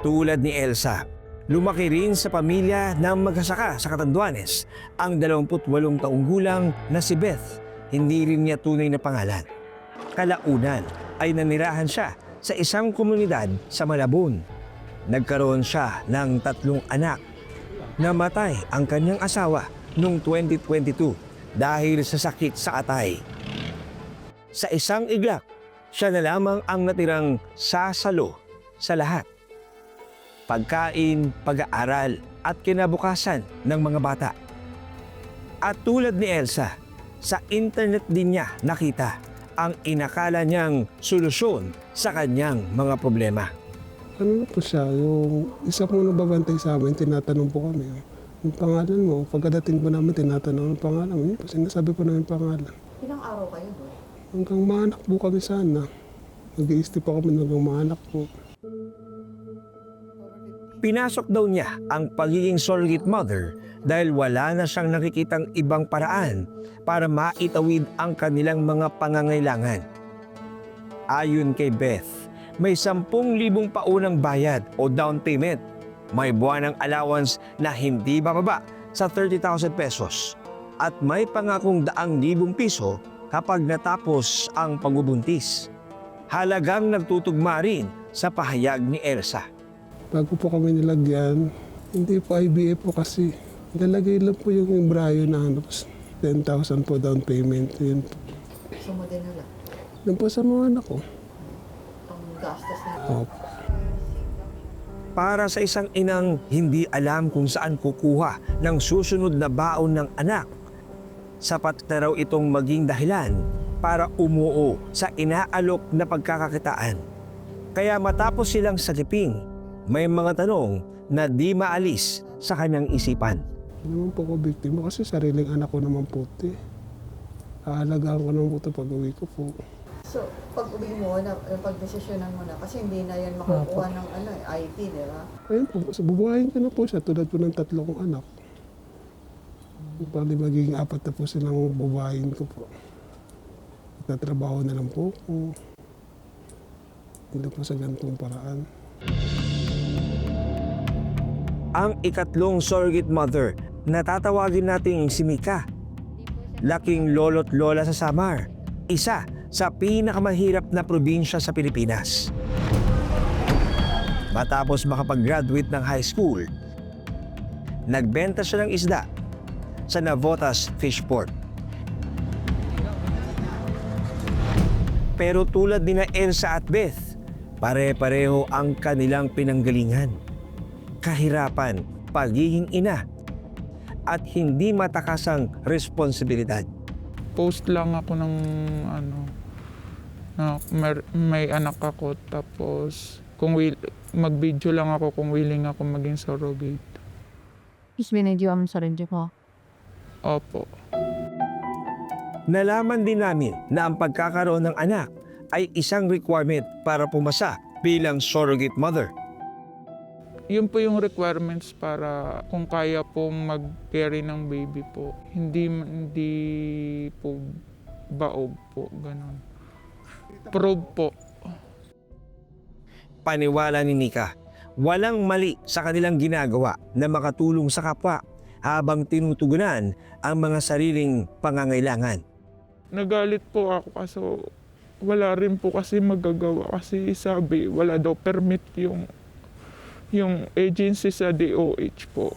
Tulad ni Elsa, lumaki rin sa pamilya ng magsasaka sa Catanduanes. Ang 28 taong gulang na si Beth, hindi rin niya tunay na pangalan. Kalaunan ay nanirahan siya sa isang komunidad sa Malabon. Nagkaroon siya ng 3 anak. Namatay ang kanyang asawa noong 2022 dahil sa sakit sa atay. Sa isang iglap, siya na lamang ang natirang sasalo sa lahat. Pagkain, pag-aaral at kinabukasan ng mga bata. At tulad ni Elsa, sa internet din niya nakita ang inakala niyang solusyon sa kanyang mga problema. Ano na po siya, yung isa pong nagbabantay sa amin, tinatanong po kami, yung pangalan mo, pagkadating po namin, tinatanong ang pangalan mo, yun po, sinasabi po namin pangalan. Ilang araw kayo doon? Hanggang maanak po kami sana. Nag-iisip po kami hanggang maanak po. Pinasok daw niya ang pagiging surrogate mother dahil wala na siyang nakikitang ibang paraan para maitawid ang kanilang mga pangangailangan. Ayon kay Beth, may 10,000 paunang bayad o down payment. May buwanang allowance na hindi bababa sa 30,000 pesos at may pangakong 100,000 piso kapag natapos ang pagbubuntis. Halagang nagtutugma rin sa pahayag ni Elsa. Bago po kami nilagyan, hindi po IVF po kasi. Nalagay lang po yung embryo na ano, 10,000 po down payment. Yun po. So mo din nila? Doon po sa mga anak ko. Ang gastos na. Opo. Para sa isang inang hindi alam kung saan kukuha ng susunod na baon ng anak, sapat na raw itong maging dahilan para umuo sa inaalok na pagkakakitaan. Kaya matapos silang saliping, may mga tanong na di maalis sa kanyang isipan. Hindi naman po ko biktima kasi sariling anak ko naman po ito. Aalagaan ko naman po ito pag uwi ko po. So, pag uwi mo, pag-desisyonan mo na, kasi hindi na yan makukuha ng IT, di ba? Ayun po, so bubuhayin ko na po siya tulad po ng 3 kong anak. Pali magiging 4 na po silang bubuhayin ko po. Nagtatrabaho na lang po ako. Hindi po sa ganitong paraan. Ang ikatlong surrogate mother na tatawagin nating si Mika. Laking lolo't lola sa Samar, isa sa pinakamahirap na probinsya sa Pilipinas. Matapos makapag-graduate ng high school, nagbenta siya ng isda sa Navotas Fishport. Pero tulad ni na Elsa at Beth, pare-pareho ang kanilang pinanggalingan. Kahirapan, pagiging ina, at hindi matakasang responsibilidad. Post lang ako ng na may anak ako, tapos kung mag-video lang ako kung willing ako maging surrogate. Tapos binidyo mo sa rinjo ko. Opo. Nalaman din namin na ang pagkakaroon ng anak ay isang requirement para pumasa bilang surrogate mother. Yun po yung requirements para kung kaya pong mag-carry ng baby po. Hindi po baog po, ganun. Prove po. Paniwala ni Nika, walang mali sa kanilang ginagawa na makatulong sa kapwa habang tinutugunan ang mga sariling pangangailangan. Nagalit po ako kasi wala rin po kasi magagawa kasi sabi wala daw permit yung agency sa DOH po.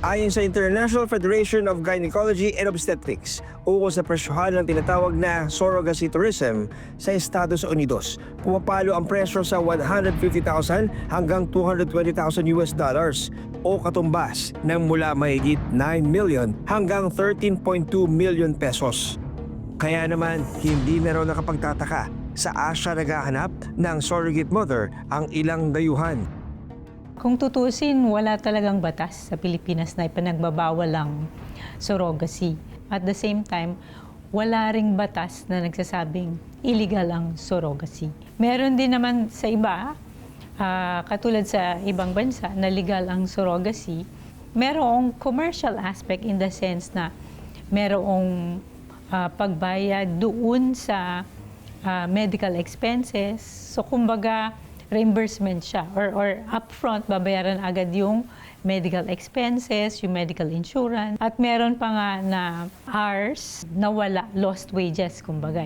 Ayon sa International Federation of Gynecology and Obstetrics, ukol sa presyohan ng tinatawag na surrogacy tourism sa Estados Unidos, pumapalo ang presyo sa $150,000 hanggang $220,000 o katumbas ng mula mahigit 9 million hanggang 13.2 million pesos. Kaya naman, hindi na raw nakapagtataka sa Asia naghahanap ng surrogate mother ang ilang dayuhan. Kung tutusin, wala talagang batas sa Pilipinas na ipinagbabawal ang surrogacy. At the same time, wala ring batas na nagsasabing illegal ang surrogacy. Meron din naman sa iba, katulad sa ibang bansa, na legal ang surrogacy. Merong commercial aspect in the sense na merong pagbayad doon sa medical expenses. So kumbaga, reimbursement siya or upfront babayaran agad yung medical expenses, yung medical insurance. At meron pa nga na hours na wala, lost wages kumbaga.